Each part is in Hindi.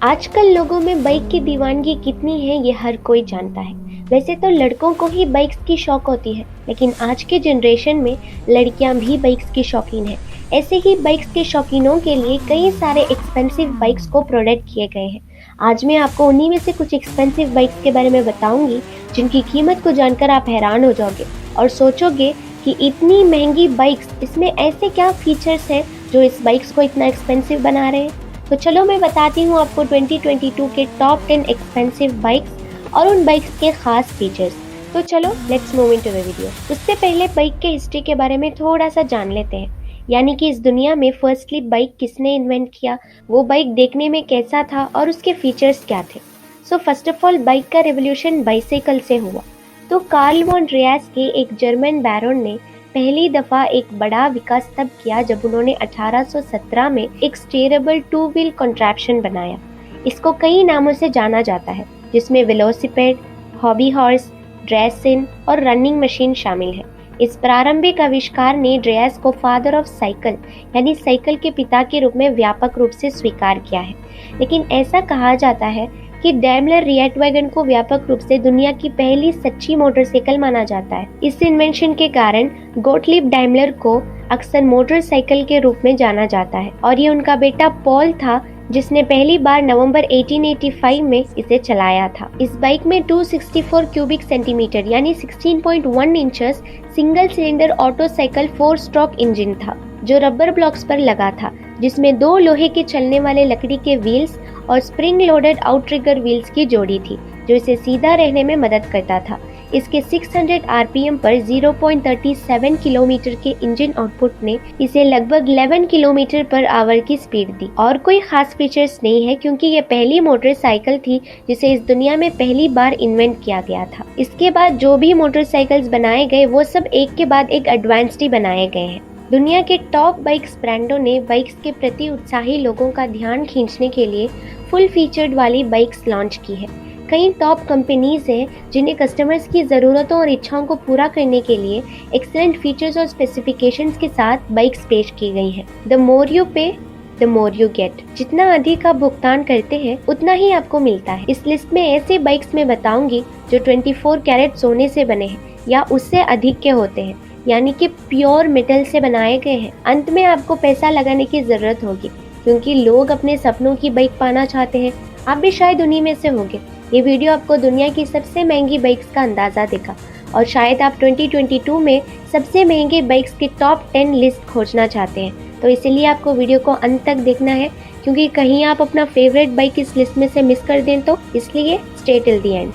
आजकल लोगों में बाइक की दीवानगी कितनी है ये हर कोई जानता है। वैसे तो लड़कों को ही बाइक्स की शौक होती है, लेकिन आज के जनरेशन में लड़कियां भी बाइक्स की शौकीन हैं। ऐसे ही बाइक्स के शौकीनों के लिए कई सारे एक्सपेंसिव बाइक्स को प्रोडक्ट किए गए हैं। आज मैं आपको उन्हीं में से कुछ एक्सपेंसिव बाइक्स के बारे में बताऊंगी, जिनकी कीमत को जानकर आप हैरान हो जाओगे और सोचोगे कि इतनी महंगी बाइक्स, इसमें ऐसे क्या फीचर्स हैं जो इस बाइक्स को इतना एक्सपेंसिव बना रहे हैं। तो चलो मैं बताती हूँ आपको 2022 के टॉप 10 एक्सपेंसिव बाइक्स और उन बाइक्स के खास फीचर्स। तो चलो let's move into the video. उससे पहले बाइक के हिस्ट्री के बारे में थोड़ा सा जान लेते हैं, यानी कि इस दुनिया में फर्स्टली बाइक किसने इन्वेंट किया, वो बाइक देखने में कैसा था और उसके फीचर्स क्या थे। So first of all bike का रेवोल्यूशन बाइसाइकिल से हुआ। तो कार्ल वॉन ड्रेयास के एक जर्मन बैरोन ने पहली दफा एक बड़ा विकास तब किया जब उन्होंने 1817 में एक स्टीयरेबल 2 व्हील कॉन्ट्रैप्शन बनाया। इसको कई नामों से जाना जाता है, जिसमें वेलोसिपेड, हॉबी हॉर्स, ड्रेसिन और रनिंग मशीन शामिल है। इस प्रारंभिक आविष्कार ने ड्रेयास को फादर ऑफ साइकिल यानी साइकिल के पिता के रूप में व्यापक रूप से स्वीकार किया है। लेकिन ऐसा कहा जाता है कि डैमलर रिएटवैगन को व्यापक रूप से दुनिया की पहली सच्ची मोटरसाइकिल माना जाता है। इस इन्वेंशन के कारण गोटलिब डैमलर को अक्सर मोटरसाइकिल के रूप में जाना जाता है और ये उनका बेटा पॉल था जिसने पहली बार नवंबर 1885 में इसे चलाया था। इस बाइक में 264 क्यूबिक सेंटीमीटर यानी 16.1 inches single cylinder auto cycle 4 stroke engine था, जो रबर ब्लॉक्स पर लगा था, जिसमें 2 लोहे के चलने वाले लकड़ी के व्हील्स और स्प्रिंग लोडेड आउटरिगर व्हील्स की जोड़ी थी, जो इसे सीधा रहने में मदद करता था। इसके 600 आरपीएम पर 0.37 किलोमीटर के इंजन आउटपुट ने इसे लगभग 11 किलोमीटर पर आवर की स्पीड दी। और कोई खास फीचर्स नहीं है, क्योंकि ये पहली मोटरसाइकिल थी जिसे इस दुनिया में पहली बार इन्वेंट किया गया था। इसके बाद जो भी मोटरसाइकिल्स बनाए गए वो सब एक के बाद एक एडवांस्ड ही बनाए गए हैं। दुनिया के टॉप बाइक्स ब्रांडों ने बाइक्स के प्रति उत्साही लोगों का ध्यान खींचने के लिए फुल फीचर्ड वाली बाइक्स लॉन्च की है। कई टॉप कंपनीज हैं जिन्हें कस्टमर्स की ज़रूरतों और इच्छाओं को पूरा करने के लिए एक्सीलेंट फीचर्स और स्पेसिफिकेशंस के साथ बाइक्स पेश की गई हैं। द मोर यू पे द मोर यू गेट। जितना अधिक आप भुगतान करते हैं उतना ही आपको मिलता है। इस लिस्ट में ऐसे बाइक्स मैं बताऊंगी जो 24 कैरेट सोने से बने हैं या उससे अधिक के होते हैं, यानी कि प्योर मेटल से बनाए गए हैं। अंत में आपको पैसा लगाने की जरूरत होगी, क्योंकि लोग अपने सपनों की बाइक पाना चाहते हैं। आप भी शायद उन्हीं में से होंगे। ये वीडियो आपको दुनिया की सबसे महंगी बाइक्स का अंदाजा देगा और शायद आप 2022 में सबसे महंगे बाइक्स की टॉप 10 लिस्ट खोजना चाहते हैं। तो इसलिए आपको वीडियो को अंत तक देखना है, क्योंकि कहीं आप अपना फेवरेट बाइक इस लिस्ट में से मिस कर दें तो इसलिए stay till the end.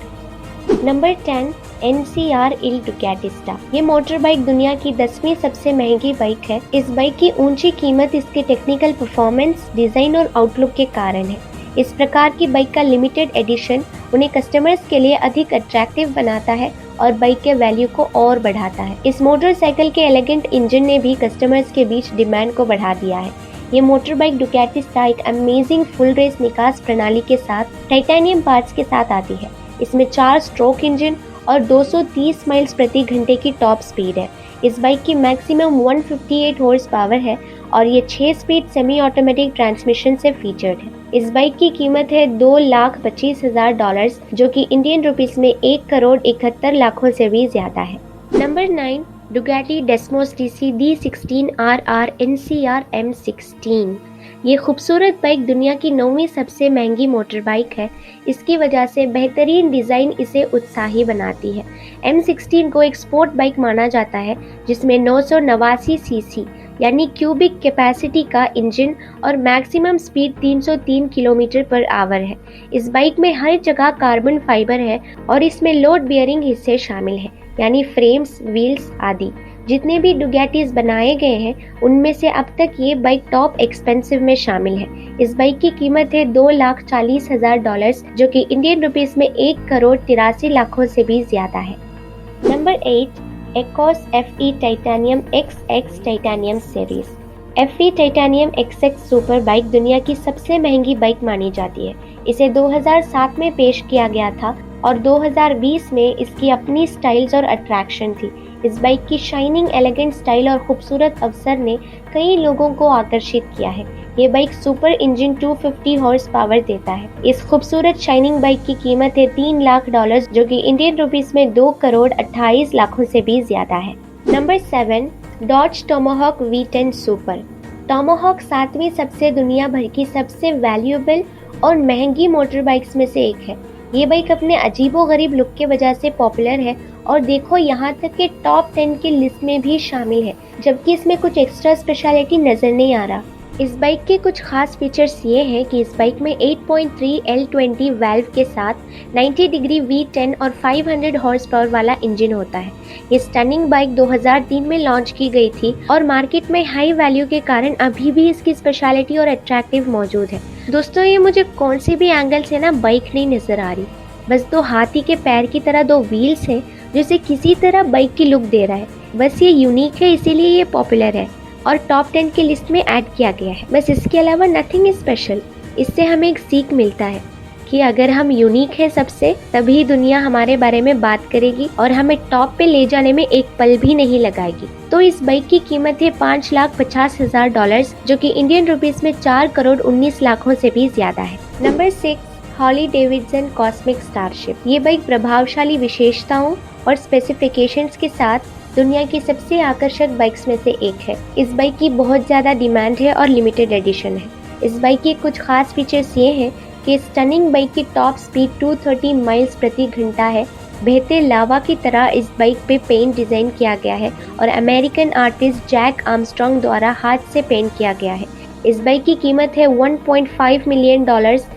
Number 10 NCR इल डुकाटिस्टा। ये मोटर बाइक दुनिया की 10वीं सबसे महंगी बाइक है। इस बाइक की ऊंची कीमत इसके टेक्निकल परफॉर्मेंस, डिजाइन और आउटलुक के कारण है। इस प्रकार की बाइक का लिमिटेड एडिशन उन्हें कस्टमर्स के लिए अधिक अट्रैक्टिव बनाता है और बाइक के वैल्यू को और बढ़ाता है। इस मोटरसाइकिल के एलिगेंट इंजन ने भी कस्टमर्स के बीच डिमांड को बढ़ा दिया है। ये मोटर बाइक डुकाटिस्टा एक अमेजिंग फुल रेस निकास प्रणाली के साथ टाइटेनियम पार्ट्स के साथ आती है। इसमें 4 स्ट्रोक इंजन और 230 माइल्स प्रति घंटे की टॉप स्पीड है। इस बाइक की मैक्सिमम 158 हॉर्स पावर है और ये 6 स्पीड सेमी ऑटोमेटिक ट्रांसमिशन से फीचर्ड है। इस बाइक की कीमत है $2,25,000, जो कि इंडियन रुपीस में 1,71,00,000 से भी ज्यादा है। Number 9 Ducati Desmos DC D16RR NCR M16। ये खूबसूरत बाइक दुनिया की 9वीं सबसे महंगी मोटर बाइक है। इसकी वजह से बेहतरीन डिज़ाइन इसे उत्साही बनाती है। M16 को एक स्पोर्ट बाइक माना जाता है, जिसमें 989 सीसी यानी क्यूबिक कैपेसिटी का इंजन और maximum speed 303 kilometre per hour है। इस बाइक में हर जगह कार्बन फाइबर है और इसमें लोड बियरिंग हिस्से शामिल हैं, यानी फ्रेम्स, व्हील्स आदि। जितने भी डुगाटीज बनाए गए हैं उनमें से अब तक ये बाइक टॉप एक्सपेंसिव में शामिल है। इस बाइक की कीमत है $2,40,000, जो कि इंडियन रुपीस में 1,83,00,000 से भी ज्यादा है। Number 8 ECOS FE titanium XX titanium series. FE titanium XX super bike दुनिया की सबसे महंगी बाइक मानी जाती है। इसे 2007 में पेश किया गया था और 2020 में इसकी अपनी स्टाइल्स और अट्रैक्शन थी। इस बाइक की शाइनिंग एलिगेंट स्टाइल और खूबसूरत अवसर ने कई लोगों को आकर्षित किया है। ये bike super engine 250 horse power देता है। इस खूबसूरत शाइनिंग बाइक की कीमत है $3 लाख, जो कि इंडियन रुपीस में 2 करोड़ 28 लाखों से भी ज्यादा है। Number 7, Dodge Tomahawk V10 super. Tomahawk 7वीं सबसे दुनिया भर की सबसे वैल्यूएबल और महंगी मोटर बाइक्स में से एक है। ये बाइक अपने अजीबोगरीब लुक के वजह से पॉपुलर है और देखो यहाँ तक कि टॉप 10 की लिस्ट में भी शामिल है, जबकि इसमें कुछ एक्स्ट्रा स्पेशलिटी नजर नहीं आ रहा। इस बाइक के कुछ खास फीचर्स ये हैं कि इस बाइक में 8.3 L20 वाल्व के साथ 90 डिग्री V10 और 500 हॉर्स पावर वाला इंजन होता है। ये स्टनिंग बाइक 2003 में लॉन्च की गई थी और मार्केट में हाई वैल्यू के कारण अभी भी इसकी स्पेशलिटी और अट्रैक्टिव मौजूद है। दोस्तों, ये मुझे कौन सी भी एंगल से ना बाइक नहीं नजर आ रही, बस 2 हाथी के पैर की तरह 2 व्हील्स हैं जिसे किसी तरह बाइक की लुक दे रहा है। बस ये यूनिक है, इसीलिए ये पॉपुलर है और टॉप 10 की लिस्ट में ऐड किया गया है। बस इसके अलावा नथिंग स्पेशल। इससे हमें एक सीख मिलता है कि अगर हम यूनिक हैं सबसे, तभी दुनिया हमारे बारे में बात करेगी और हमें टॉप पे ले जाने में एक पल भी नहीं लगाएगी। तो इस बाइक की कीमत है $5,50,000, जो कि इंडियन रुपीस में 4 करोड़ 19 लाखों से भी ज्यादा है। Number 6, Harley Davidson cosmic starship. ये बाइक प्रभावशाली विशेषताओं और स्पेसिफिकेशंस के साथ दुनिया की सबसे आकर्षक बाइक्स में से एक है। इस बाइक की बहुत ज़्यादा डिमांड है और लिमिटेड एडिशन है। इस बाइक के कुछ खास फीचर्स ये हैं कि स्टनिंग बाइक की टॉप स्पीड 230 माइल्स प्रति घंटा है। बहते लावा की तरह इस बाइक पे पेंट डिज़ाइन किया गया है और अमेरिकन आर्टिस्ट जैक आर्मस्ट्रॉन्ग द्वारा हाथ से पेंट किया गया है। इस बाइक की कीमत है $1.5 मिलियन,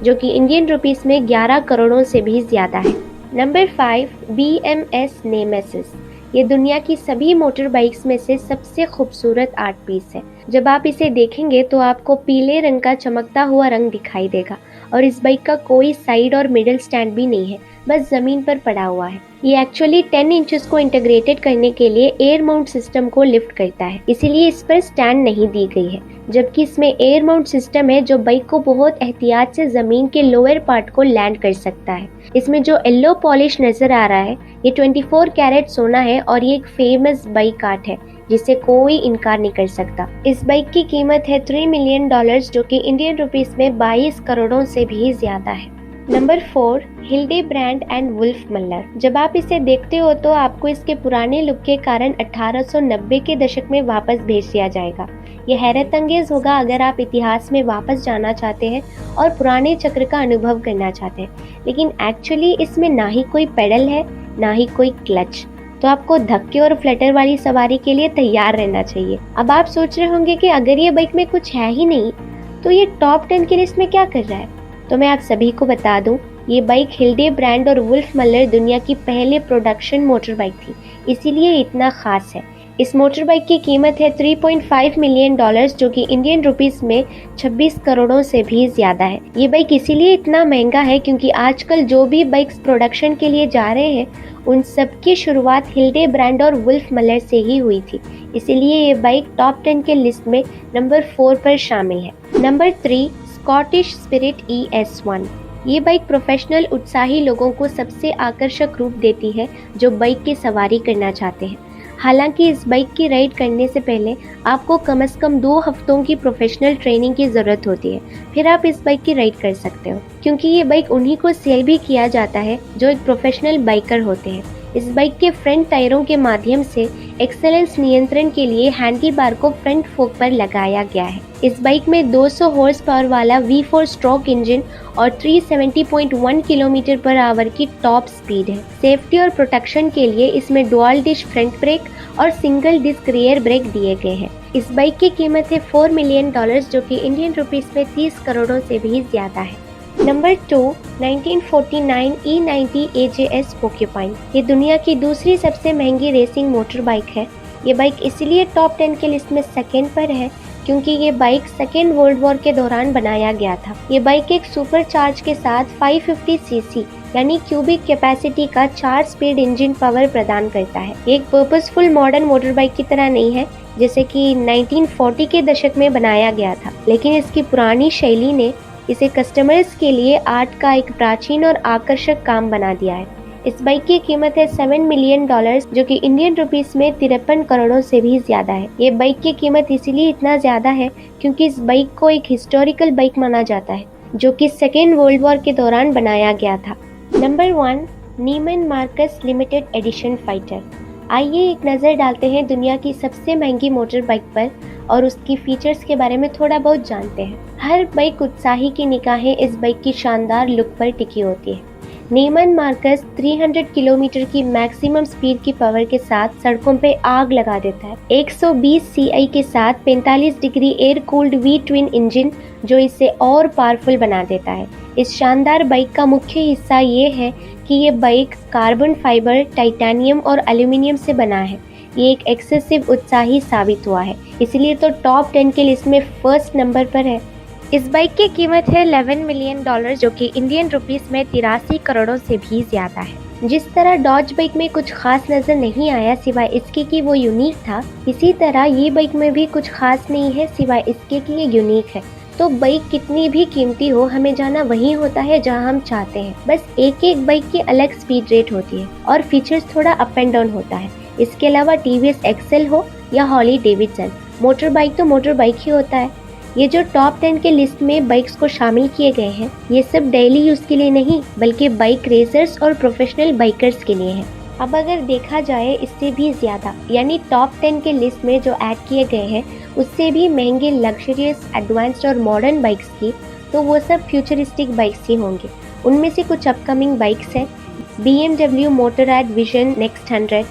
जो कि इंडियन रुपीस में 11 करोड़ों से भी ज़्यादा है। Number 5, BMS nemesis. ये दुनिया की सभी मोटर बाइक्स में से सबसे खूबसूरत आर्ट पीस है। जब आप इसे देखेंगे तो आपको पीले रंग का चमकता हुआ रंग दिखाई देगा और इस बाइक का कोई साइड और मिडल स्टैंड भी नहीं है, बस जमीन पर पड़ा हुआ है। ये एक्चुअली 10 इंचेस को इंटीग्रेटेड करने के लिए एयर माउंट सिस्टम को लिफ्ट करता है, इसीलिए इस पर स्टैंड नहीं दी गई है, जबकि इसमें एयर माउंट सिस्टम है जो बाइक को बहुत एहतियात से जमीन के लोअर पार्ट को लैंड कर सकता है। इसमें जो येलो पॉलिश नजर आ रहा है ये 24 कैरेट सोना है और ये एक फेमस बाइक आर्ट है जिसे कोई इनकार नहीं कर सकता। इस बाइक की कीमत है $3 मिलियन, जो कि इंडियन रुपीस में 22 करोड़ों से भी ज्यादा है। Number 4, Hildebrand and Wolf Müller. जब आप इसे देखते हो तो आपको इसके पुराने लुक के कारण 1890 के दशक में वापस भेज दिया जाएगा। यह हैरत अंगेज होगा अगर आप इतिहास में वापस जाना चाहते हैं और पुराने चक्र का अनुभव करना चाहते हैं, लेकिन एक्चुअली इसमें ना ही कोई पेडल है ना ही कोई क्लच, तो आपको धक्के और फ्लटर वाली सवारी के लिए तैयार रहना चाहिए। अब आप सोच रहे होंगे कि अगर ये बाइक में कुछ है ही नहीं तो ये टॉप 10 की लिस्ट में क्या कर रहा है, तो मैं आप सभी को बता दूं, ये बाइक हिल्डेब्रांड और वुल्फ मल्लर दुनिया की पहले प्रोडक्शन मोटर बाइक थी, इसीलिए इतना खास है। इस मोटर बाइक की कीमत है $3.5 मिलियन, जो कि इंडियन रुपीस में 26 करोड़ों से भी ज्यादा है। ये बाइक इसीलिए इतना महंगा है क्योंकि आजकल जो भी बाइक्स प्रोडक्शन के लिए जा रहे हैं उन सब की शुरुआत हिल्डेब्रांड और वुल्फ मल्लर से ही हुई थी, इसीलिए ये बाइक टॉप 10 के लिस्ट में नंबर 4 पर शामिल है। Number 3, Scottish spirit ES1। ये बाइक प्रोफेशनल उत्साही लोगों को सबसे आकर्षक रूप देती है जो बाइक की सवारी करना चाहते हैं। हालांकि इस बाइक की राइड करने से पहले आपको कम से कम 2 हफ्तों की प्रोफेशनल ट्रेनिंग की ज़रूरत होती है, फिर आप इस बाइक की राइड कर सकते हो, क्योंकि ये बाइक उन्हीं को सेल भी किया जाता है जो एक प्रोफेशनल बाइकर होते हैं। इस बाइक के फ्रंट टायरों के माध्यम से एक्सेलेंस नियंत्रण के लिए हैंडल बार को फ्रंट फोक पर लगाया गया है। इस बाइक में 200 हॉर्स पावर वाला V4 स्ट्रोक इंजन और 370.1 किलोमीटर पर आवर की टॉप स्पीड है। सेफ्टी और प्रोटेक्शन के लिए इसमें डुअल डिस्क फ्रंट ब्रेक और सिंगल डिस्क रियर ब्रेक दिए गए हैं। इस बाइक की कीमत है $4 मिलियन, जो कि इंडियन रुपीस में 30 करोड़ों से भी ज्यादा है। Number 2, 1949 E90 AJS porcupine. ये दुनिया की दूसरी सबसे महंगी रेसिंग मोटर बाइक है। ये बाइक इसलिए टॉप 10 के लिस्ट में सेकंड पर है क्योंकि ये बाइक सेकेंड वर्ल्ड वॉर के दौरान बनाया गया था। ये बाइक एक सुपर चार्ज के साथ 550 सीसी यानी क्यूबिक कैपेसिटी का 4 स्पीड इंजन पावर प्रदान करता है। ये एक पर्पसफुल मॉडर्न मोटर बाइक की तरह नहीं है जैसे कि 1940 के दशक में बनाया गया था, लेकिन इसकी पुरानी शैली ने इसे कस्टमर्स के लिए आर्ट का एक प्राचीन और आकर्षक काम बना दिया है। इस बाइक की कीमत है $7 मिलियन, जो कि इंडियन रुपीस में 53 करोड़ों से भी ज्यादा है। ये बाइक की कीमत इसीलिए इतना ज्यादा है क्योंकि इस बाइक को एक हिस्टोरिकल बाइक माना जाता है, जो कि सेकेंड वर्ल्ड वॉर के दौरान बनाया गया था। नंबर 1, नीमन मार्कस लिमिटेड एडिशन फाइटर। आइए एक नज़र डालते हैं दुनिया की सबसे महंगी मोटर बाइक पर और उसकी फीचर्स के बारे में थोड़ा बहुत जानते हैं। हर बाइक उत्साही की निगाहें इस बाइक की शानदार लुक पर टिकी होती है। नीमन मार्कस 300 किलोमीटर की मैक्सिमम स्पीड की पावर के साथ सड़कों पे आग लगा देता है। 120 सीआई के साथ 45 degree air cooled V twin engine, जो इसे और पावरफुल बना देता है। इस शानदार बाइक का मुख्य हिस्सा ये है कि ये बाइक कार्बन फाइबर, टाइटेनियम और एल्यूमिनियम से बना है। ये एक एक्सेसिव उत्साही साबित हुआ है, इसलिए तो टॉप 10 के लिस्ट में फर्स्ट नंबर पर है। इस बाइक की कीमत है $11 मिलियन, जो कि इंडियन रुपीस में 83 करोड़ों से भी ज्यादा है। जिस तरह डॉज बाइक में कुछ खास नजर नहीं आया सिवाय इसके कि वो यूनिक था, इसी तरह ये बाइक में भी कुछ खास नहीं है सिवाय इसके कि ये यूनिक है। तो बाइक कितनी भी कीमती हो, हमें जाना वहीं होता है जहां हम चाहते हैं। बस एक एक बाइक की अलग स्पीड रेट होती है और फीचर्स थोड़ा अप एंड डाउन होता है। इसके अलावा टीवीएस एक्सेल हो या हॉली डेविडसन, मोटर बाइक तो मोटर बाइक ही होता है। ये जो टॉप 10 के लिस्ट में बाइक्स को शामिल किए गए हैं, ये सब डेली यूज के लिए नहीं बल्कि बाइक रेसर्स और प्रोफेशनल बाइकर्स के लिए हैं। अब अगर देखा जाए इससे भी ज्यादा, यानी टॉप 10 के लिस्ट में जो ऐड किए गए हैं उससे भी महंगे लग्जरियस, एडवांस्ड और मॉडर्न बाइक्स की, तो वो सब फ्यूचरिस्टिक बाइक्स ही होंगे। उनमें से कुछ अपकमिंग बाइक्स हैं: BMW Motorrad vision next 100,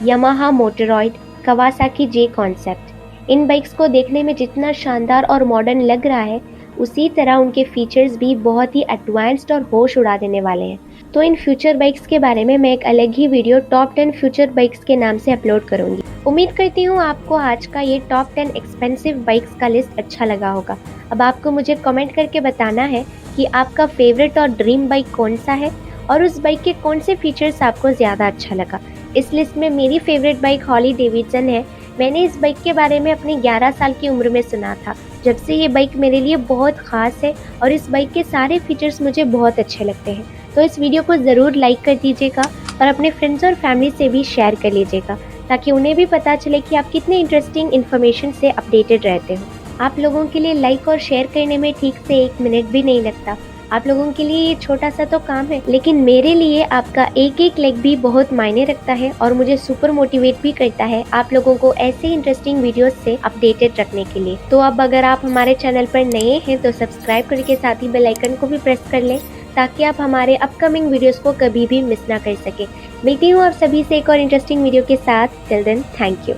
Yamaha Motoroid, Kawasaki J concept. इन बाइक्स को देखने में जितना शानदार और मॉडर्न लग रहा है, उसी तरह उनके फीचर्स भी बहुत ही एडवांस्ड और होश उड़ा देने वाले हैं। तो इन फ्यूचर बाइक्स के बारे में मैं एक अलग ही वीडियो टॉप 10 फ्यूचर बाइक्स के नाम से अपलोड करूंगी। उम्मीद करती हूँ आपको आज का ये टॉप 10 एक्सपेंसिव बाइक्स का लिस्ट अच्छा लगा होगा। अब आपको मुझे कमेंट करके बताना है कि आपका फेवरेट और ड्रीम बाइक कौन सा है और उस बाइक के कौन से फीचर्स आपको ज़्यादा अच्छा लगा। इस लिस्ट में मेरी फेवरेट बाइक हॉली डेविडसन है। मैंने इस बाइक के बारे में अपनी 11 साल की उम्र में सुना था। जब से ये बाइक मेरे लिए बहुत ख़ास है और इस बाइक के सारे फीचर्स मुझे बहुत अच्छे लगते हैं। तो इस वीडियो को ज़रूर लाइक कर दीजिएगा और अपने फ्रेंड्स और फैमिली से भी शेयर कर लीजिएगा, ताकि उन्हें भी पता चले कि आप कितने इंटरेस्टिंग इन्फॉर्मेशन से अपडेटेड रहते हो। आप लोगों के लिए लाइक और शेयर करने में ठीक से 1 मिनट भी नहीं लगता। आप लोगों के लिए ये छोटा सा तो काम है, लेकिन मेरे लिए आपका एक एक लाइक भी बहुत मायने रखता है और मुझे सुपर मोटिवेट भी करता है आप लोगों को ऐसे इंटरेस्टिंग वीडियोस से अपडेटेड रखने के लिए। तो अब अगर आप हमारे चैनल पर नए हैं तो सब्सक्राइब करके साथ ही बेल आइकन को भी प्रेस कर लें, ताकि आप हमारे अपकमिंग वीडियोस को कभी भी मिस ना कर सके। मिलती हूँ आप सभी से एक और इंटरेस्टिंग वीडियो के साथ। Till then, thank you.